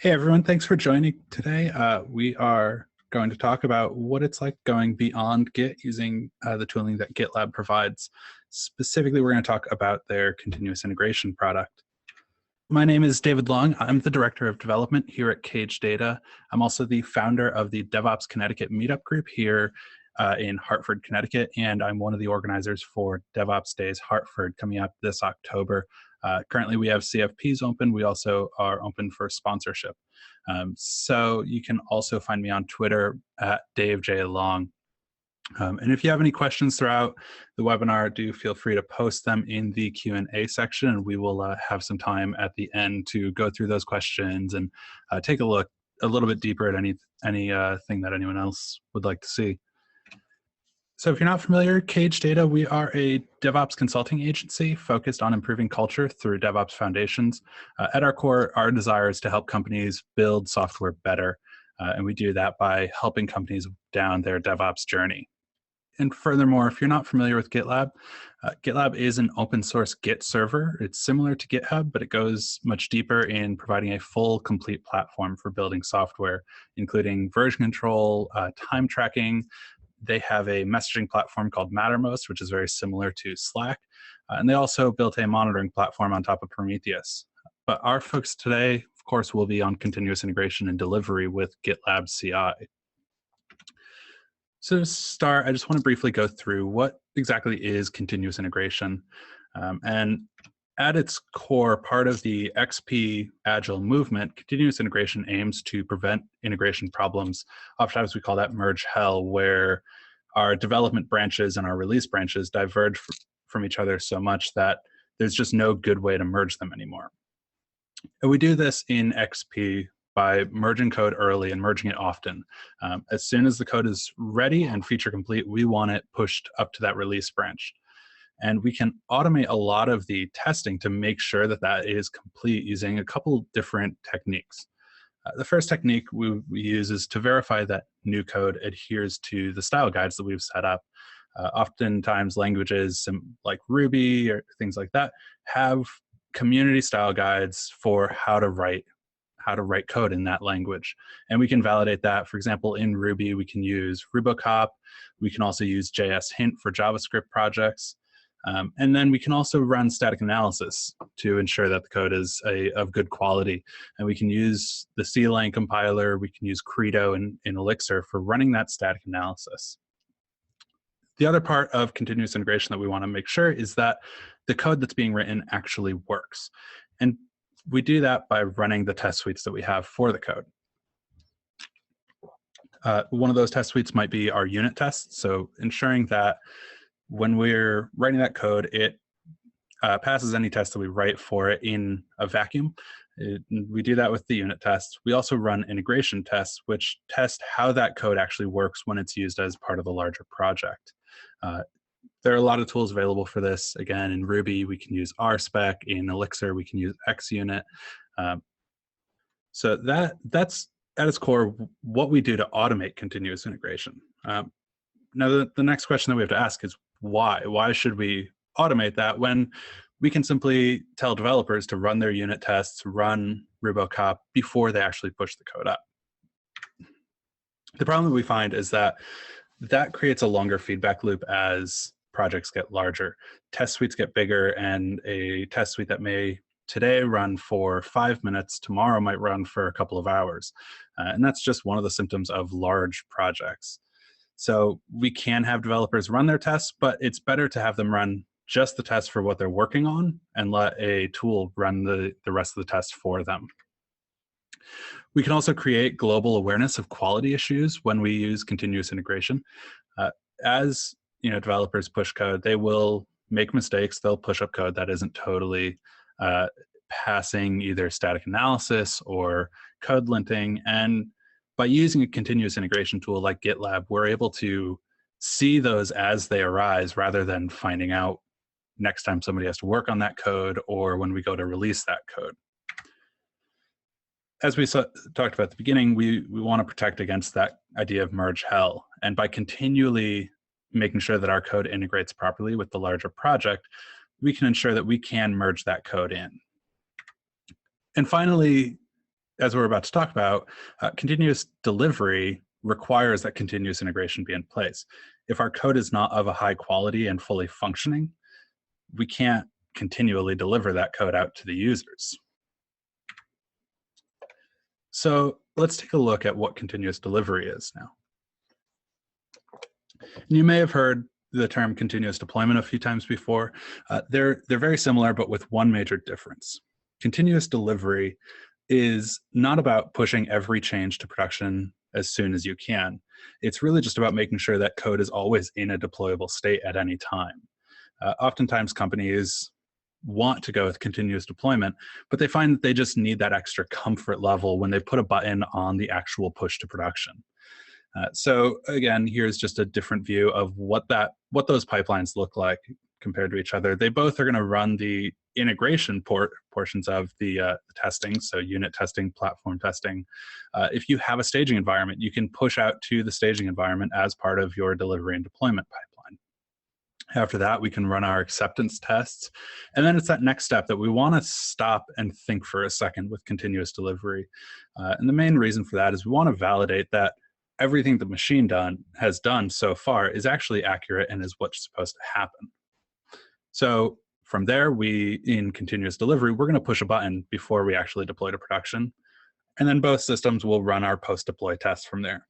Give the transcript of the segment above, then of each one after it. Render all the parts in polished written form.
Hey everyone, thanks for joining today. We are going to talk about what it's like going beyond Git using the tooling that GitLab provides. Specifically, we're going to talk about their continuous integration product. My name is David Long. I'm the Director of Development here at Cage Data. I'm also the founder of the DevOps Connecticut meetup group here in Hartford, Connecticut, and I'm one of the organizers for DevOps Days Hartford coming up this October. Currently, we have CFPs open. We also are open for sponsorship. So you can also find me on Twitter at Dave J. Long. And if you have any questions throughout the webinar, do feel free to post them in the Q&A section, and we will have some time at the end to go through those questions and take a look a little bit deeper at anything that anyone else would like to see. So if you're not familiar, Cage Data, we are a DevOps consulting agency focused on improving culture through DevOps foundations. At our core, our desire is to help companies build software better, and we do that by helping companies down their DevOps journey. And furthermore, if you're not familiar with GitLab, GitLab is an open source Git server. It's similar to GitHub, but it goes much deeper in providing a full, complete platform for building software, including version control, time tracking. They have a messaging platform called Mattermost, which is very similar to Slack. And they also built a monitoring platform on top of Prometheus. But our focus today, of course, will be on continuous integration and delivery with GitLab CI. So to start, I just want to briefly go through what exactly is continuous integration. And at its core, part of the XP Agile movement, continuous integration aims to prevent integration problems. Oftentimes we call that merge hell, where our development branches and our release branches diverge from each other so much that there's just no good way to merge them anymore. And we do this in XP by merging code early and merging it often. As soon as the code is ready and feature complete, we want it pushed up to that release branch. And we can automate a lot of the testing to make sure that that is complete using a couple different techniques. The first technique we use is to verify that new code adheres to the style guides that we've set up. Oftentimes languages like Ruby or things like that have community style guides for how to write code in that language. And we can validate that. For example, in Ruby, we can use Rubocop. We can also use JS Hint for JavaScript projects. And then we can also run static analysis to ensure that the code is of good quality. And we can use the CLang compiler, we can use Credo in Elixir for running that static analysis. The other part of continuous integration that we want to make sure is that the code that's being written actually works. And we do that by running the test suites that we have for the code. One of those test suites might be our unit tests, so ensuring that when we're writing that code, it passes any test that we write for it in a vacuum. We do that with the unit tests. We also run integration tests, which test how that code actually works when it's used as part of a larger project. There are a lot of tools available for this. Again, in Ruby, we can use RSpec. In Elixir, we can use XUnit. So that's at its core what we do to automate continuous integration. Now, the next question that we have to ask is why? Why should we automate that when we can simply tell developers to run their unit tests, run Rubocop before they actually push the code up? The problem that we find is that creates a longer feedback loop as projects get larger. Test suites get bigger, and a test suite that may today run for 5 minutes, tomorrow might run for a couple of hours. And that's just one of the symptoms of large projects. So we can have developers run their tests, but it's better to have them run just the tests for what they're working on and let a tool run the rest of the tests for them. We can also create global awareness of quality issues when we use continuous integration. As developers push code, they will make mistakes. They'll push up code that isn't totally passing either static analysis or code linting. And by using a continuous integration tool like GitLab, we're able to see those as they arise rather than finding out next time somebody has to work on that code or when we go to release that code. As we talked about at the beginning, we want to protect against that idea of merge hell. And by continually making sure that our code integrates properly with the larger project, we can ensure that we can merge that code in. And finally, as we're about to talk about, continuous delivery requires that continuous integration be in place. If our code is not of a high quality and fully functioning, we can't continually deliver that code out to the users. So let's take a look at what continuous delivery is now. You may have heard the term continuous deployment a few times before. They're very similar, but with one major difference. Continuous delivery is not about pushing every change to production as soon as you can. It's really just about making sure that code is always in a deployable state at any time. Oftentimes companies want to go with continuous deployment, but they find that they just need that extra comfort level when they put a button on the actual push to production. So again, here's just a different view of what those pipelines look like compared to each other. They both are going to run the integration portions of the testing, so unit testing, platform testing. If you have a staging environment, you can push out to the staging environment as part of your delivery and deployment pipeline. After that, we can run our acceptance tests. And then it's that next step that we want to stop and think for a second with continuous delivery. And the main reason for that is we want to validate that everything the machine has done so far is actually accurate and is what's supposed to happen. So from there, in continuous delivery, we're going to push a button before we actually deploy to production. And then both systems will run our post-deploy tests from there.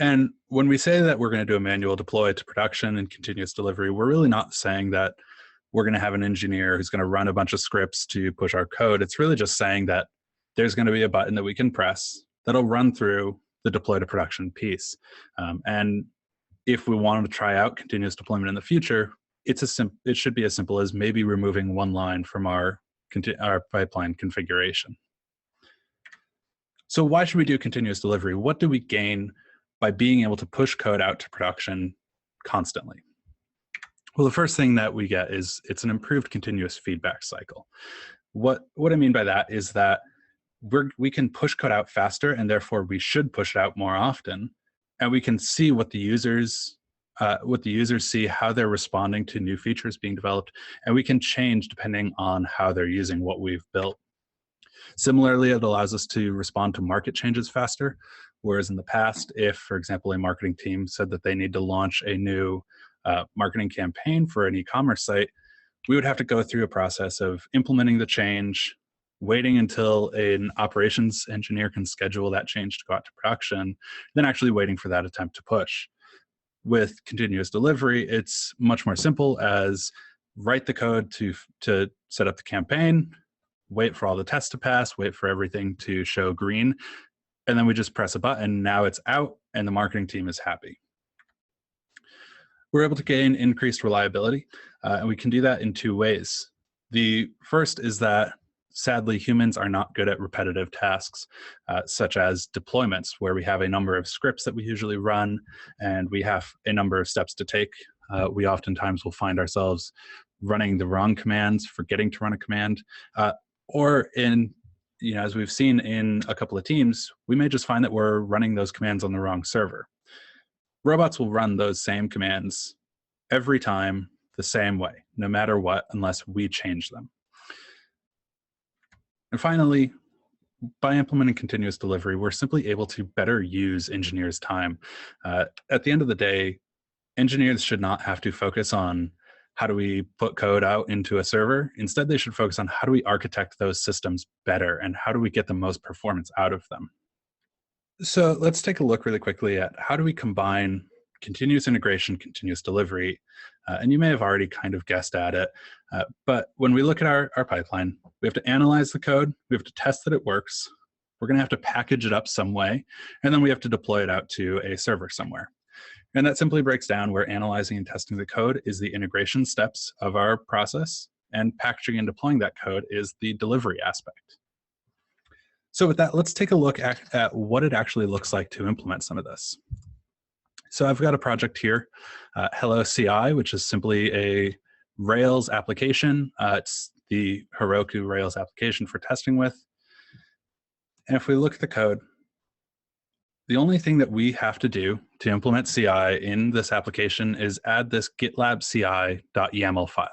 And when we say that we're going to do a manual deploy to production and continuous delivery, we're really not saying that we're going to have an engineer who's going to run a bunch of scripts to push our code. It's really just saying that there's going to be a button that we can press that'll run through the deploy to production piece. And if we wanted to try out continuous deployment in the future, it should be as simple as maybe removing one line from our pipeline configuration. So why should we do continuous delivery? What do we gain by being able to push code out to production constantly? Well, the first thing that we get is it's an improved continuous feedback cycle. What I mean by that is that we can push code out faster, and therefore we should push it out more often. And we can see what the users see, how they're responding to new features being developed, and we can change depending on how they're using what we've built. Similarly, it allows us to respond to market changes faster, whereas in the past, if, for example, a marketing team said that they need to launch a new marketing campaign for an e-commerce site, we would have to go through a process of implementing the change, waiting until an operations engineer can schedule that change to go out to production, then actually waiting for that attempt to push. With continuous delivery, it's much more simple as write the code to set up the campaign, wait for all the tests to pass, wait for everything to show green, and then we just press a button. Now it's out, and the marketing team is happy. We're able to gain increased reliability, and we can do that in two ways. The first is that, sadly, humans are not good at repetitive tasks, such as deployments, where we have a number of scripts that we usually run, and we have a number of steps to take. We oftentimes will find ourselves running the wrong commands, forgetting to run a command, or as we've seen in a couple of teams, we may just find that we're running those commands on the wrong server. Robots will run those same commands every time the same way, no matter what, unless we change them. And finally, by implementing continuous delivery, we're simply able to better use engineers' time. At the end of the day, engineers should not have to focus on how do we put code out into a server. Instead, they should focus on how do we architect those systems better and how do we get the most performance out of them. So let's take a look really quickly at how do we combine continuous integration, continuous delivery. And you may have already kind of guessed at it, but when we look at our pipeline, we have to analyze the code, we have to test that it works, we're going to have to package it up some way, and then we have to deploy it out to a server somewhere. And that simply breaks down where analyzing and testing the code is the integration steps of our process, and packaging and deploying that code is the delivery aspect. So with that, let's take a look at what it actually looks like to implement some of this. So I've got a project here, Hello CI, which is simply a Rails application. It's the Heroku Rails application for testing with. And if we look at the code, the only thing that we have to do to implement CI in this application is add this GitLab CI.yaml file.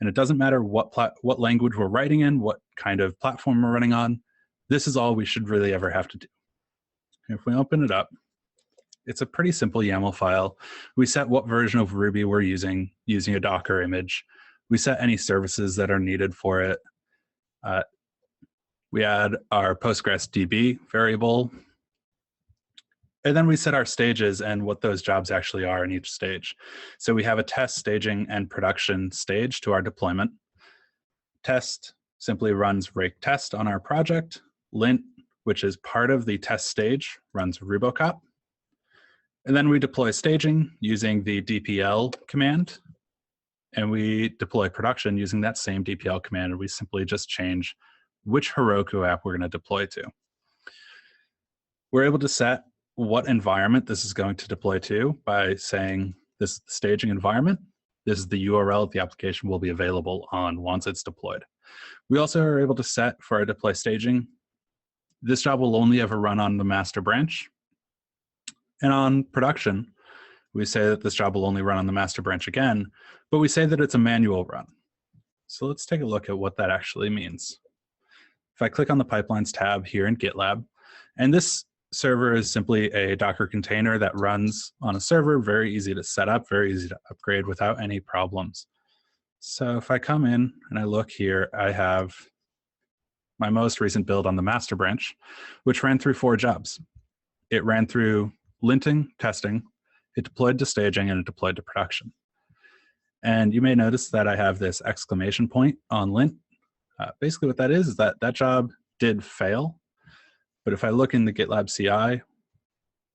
And it doesn't matter what language we're writing in, what kind of platform we're running on. This is all we should really ever have to do. If we open it up, it's a pretty simple YAML file. We set what version of Ruby we're using a Docker image. We set any services that are needed for it. We add our Postgres DB variable. And then we set our stages and what those jobs actually are in each stage. So we have a test, staging, and production stage to our deployment. Test simply runs rake test on our project. Lint, which is part of the test stage, runs rubocop. And then we deploy staging using the DPL command. And we deploy production using that same DPL command. And we simply just change which Heroku app we're going to deploy to. We're able to set what environment this is going to deploy to by saying this is the staging environment. This is the URL the application will be available on once it's deployed. We also are able to set for our deploy staging, this job will only ever run on the master branch. And on production, we say that this job will only run on the master branch again, but we say that it's a manual run. So let's take a look at what that actually means. If I click on the Pipelines tab here in GitLab, and this server is simply a Docker container that runs on a server, very easy to set up, very easy to upgrade without any problems. So if I come in and I look here, I have my most recent build on the master branch, which ran through 4 jobs. It ran through linting, testing, it deployed to staging, and it deployed to production. And you may notice that I have this exclamation point on lint. Basically what that is that that job did fail. But if I look in the GitLab CI,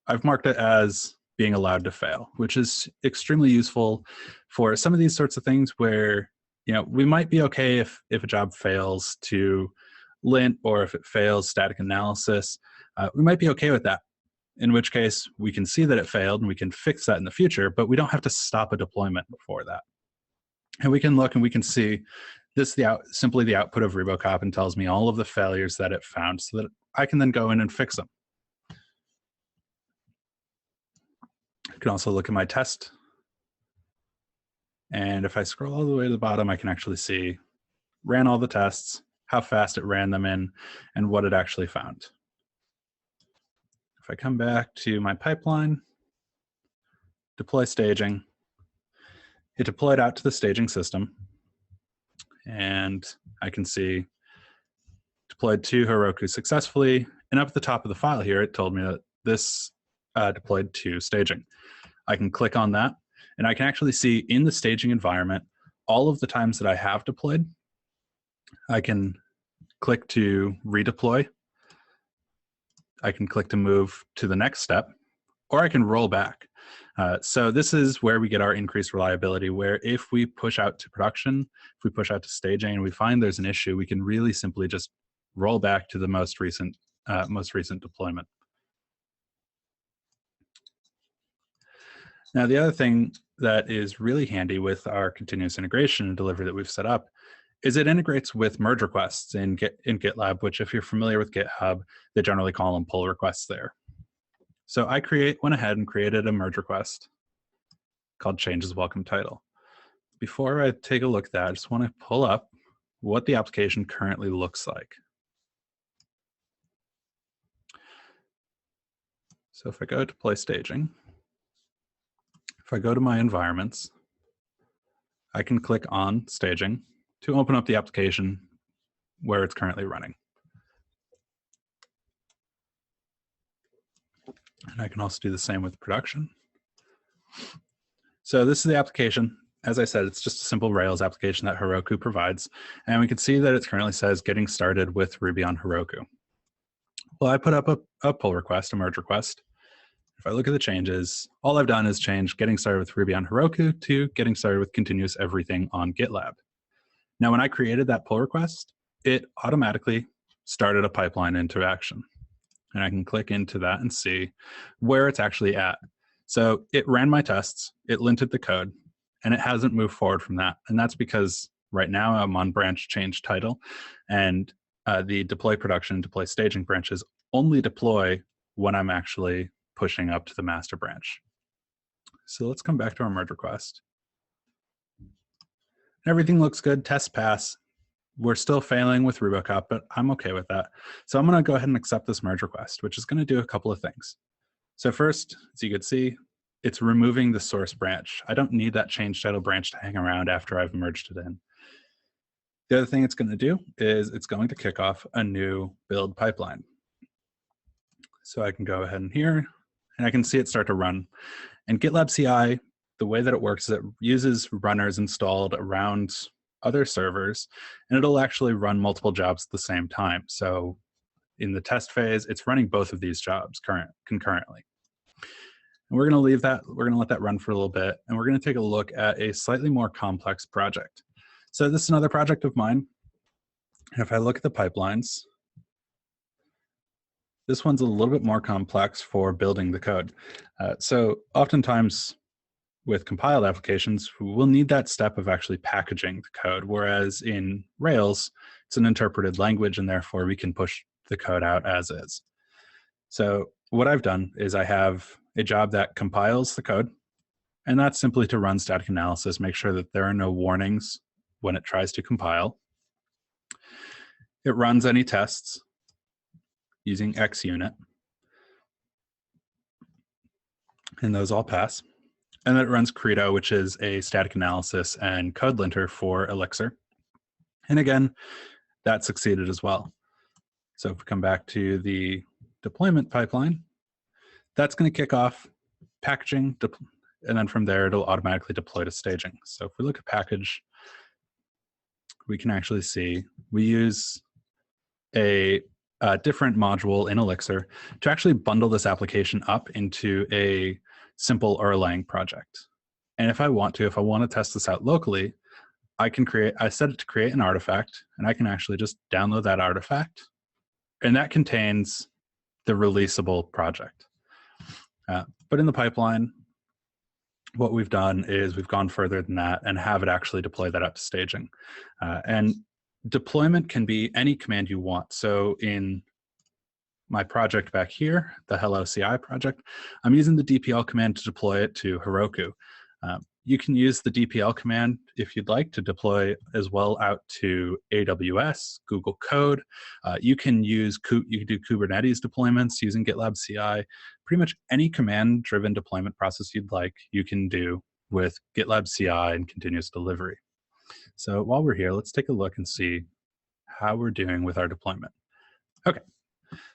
I've marked it as being allowed to fail, which is extremely useful for some of these sorts of things where, you know, we might be okay if a job fails to lint or if it fails static analysis, we might be okay with that. In which case we can see that it failed and we can fix that in the future, but we don't have to stop a deployment before that. And we can look and we can see this is simply the output of rubocop and tells me all of the failures that it found so that I can then go in and fix them. I can also look at my test. And if I scroll all the way to the bottom, I can actually see ran all the tests, how fast it ran them in, and what it actually found. If I come back to my pipeline, deploy staging, it deployed out to the staging system. And I can see deployed to Heroku successfully. And up at the top of the file here, it told me that this deployed to staging. I can click on that, and I can actually see in the staging environment all of the times that I have deployed. I can click to redeploy. I can click to move to the next step, or I can roll back. So this is where we get our increased reliability, where if we push out to production, if we push out to staging and we find there's an issue, we can really simply just roll back to the most recent deployment. Now, the other thing that is really handy with our continuous integration and delivery that we've set up is it integrates with merge requests in GitLab, which if you're familiar with GitHub, they generally call them pull requests there. So I went ahead and created a merge request called changes welcome title. Before I take a look at that, I just want to pull up what the application currently looks like. So if I go to deploy staging, if I go to my environments, I can click on staging to open up the application where it's currently running. And I can also do the same with production. So this is the application. As I said, it's just a simple Rails application that Heroku provides. And we can see that it currently says getting started with Ruby on Heroku. Well, I put up a pull request, a merge request. If I look at the changes, all I've done is change getting started with Ruby on Heroku to getting started with continuous everything on GitLab. Now, when I created that pull request, it automatically started a pipeline into action. And I can click into that and see where it's actually at. So it ran my tests, it linted the code, and it hasn't moved forward from that. And that's because right now I'm on branch change title, and the deploy production, deploy staging branches only deploy when I'm actually pushing up to the master branch. So let's come back to our merge request. Everything looks good, tests pass. We're still failing with Rubocop, but I'm okay with that. So I'm going to go ahead and accept this merge request, which is going to do a couple of things. So first, as you could see, it's removing the source branch. I don't need that change title branch to hang around after I've merged it in. The other thing it's going to do is it's going to kick off a new build pipeline. So I can go ahead and here, and I can see it start to run. And GitLab CI, the way that it works is it uses runners installed around other servers, and it'll actually run multiple jobs at the same time. So in the test phase, it's running both of these jobs concurrently. And we're going to leave that, we're going to let that run for a little bit, and we're going to take a look at a slightly more complex project. So this is another project of mine. If I look at the pipelines, this one's a little bit more complex for building the code. So oftentimes with compiled applications, we'll need that step of actually packaging the code, whereas in Rails, it's an interpreted language, and therefore we can push the code out as is. So what I've done is I have a job that compiles the code, and that's simply to run static analysis, make sure that there are no warnings when it tries to compile. It runs any tests using XUnit, and those all pass. And then it runs Credo, which is a static analysis and code linter for Elixir. And again, that succeeded as well. So if we come back to the deployment pipeline, that's going to kick off packaging, and then from there, it'll automatically deploy to staging. So if we look at package, we can actually see we use a different module in Elixir to actually bundle this application up into a simple Erlang project. And if I want to test this out locally, I set it to create an artifact, and I can actually just download that artifact, and that contains the releasable project. But in the pipeline, what we've done is we've gone further than that and have it actually deploy that up to staging. And deployment can be any command you want. So in my project back here, the Hello CI project, I'm using the DPL command to deploy it to Heroku. You can use the DPL command if you'd like to deploy as well out to AWS, Google Code. You can do Kubernetes deployments using GitLab CI. Pretty much any command-driven deployment process you'd like, you can do with GitLab CI and continuous delivery. So while we're here, let's take a look and see how we're doing with our deployment. Okay,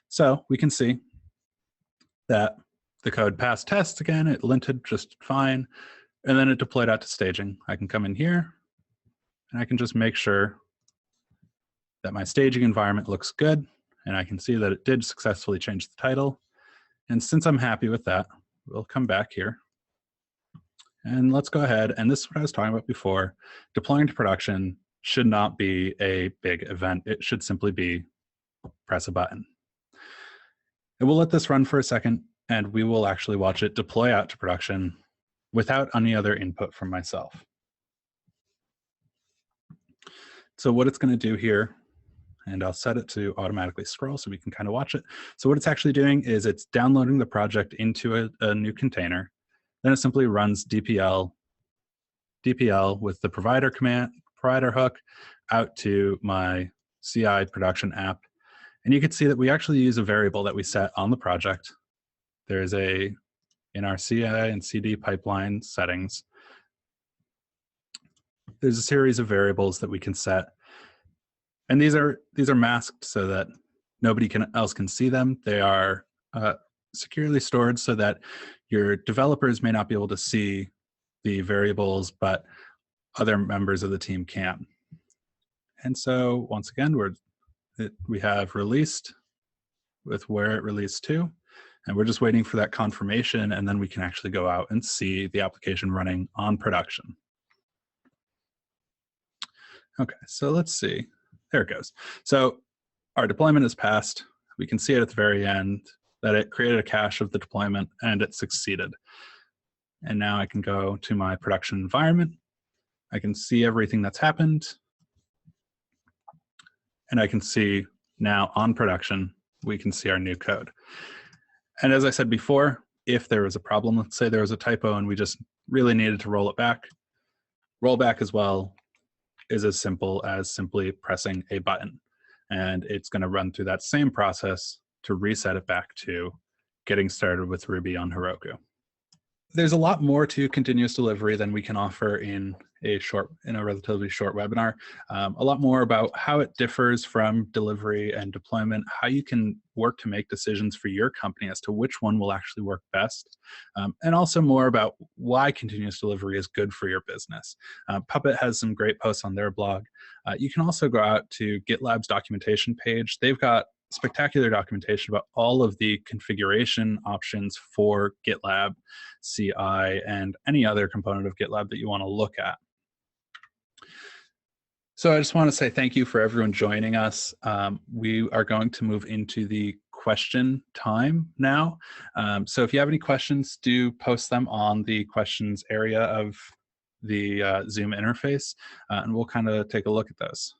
so we can see that the code passed tests again. It linted just fine. And then it deployed out to staging. I can come in here, and I can just make sure that my staging environment looks good, and I can see that it did successfully change the title. And since I'm happy with that, we'll come back here. And let's go ahead, and this is what I was talking about before. Deploying to production should not be a big event. It should simply be press a button. And we'll let this run for a second, and we will actually watch it deploy out to production without any other input from myself. So what it's going to do here, and I'll set it to automatically scroll so we can kind of watch it. So what it's actually doing is it's downloading the project into a new container. Then it simply runs DPL with the provider hook out to my CI production app. And you can see that we actually use a variable that we set on the project. There's in our CI and CD pipeline settings, there's a series of variables that we can set. And these are masked so that nobody else can see them. They are securely stored so that your developers may not be able to see the variables, but other members of the team can. And so once again, we have released with where it released to, and we're just waiting for that confirmation, and then we can actually go out and see the application running on production. Okay, so let's see. There it goes. So our deployment is passed. We can see it at the very end that it created a cache of the deployment and it succeeded. And now I can go to my production environment. I can see everything that's happened. And I can see now on production, we can see our new code. And as I said before, if there was a problem, let's say there was a typo and we just really needed to roll back as well, is as simple as simply pressing a button. And it's going to run through that same process to reset it back to getting started with Ruby on Heroku. There's a lot more to continuous delivery than we can offer in a relatively short webinar. A lot more about how it differs from delivery and deployment, how you can work to make decisions for your company as to which one will actually work best, and also more about why continuous delivery is good for your business. Puppet has some great posts on their blog. You can also go out to GitLab's documentation page. They've got spectacular documentation about all of the configuration options for GitLab CI and any other component of GitLab that you want to look at. So I just want to say thank you for everyone joining us. We are going to move into the question time now. So if you have any questions, do post them on the questions area of the Zoom interface, and we'll kind of take a look at those.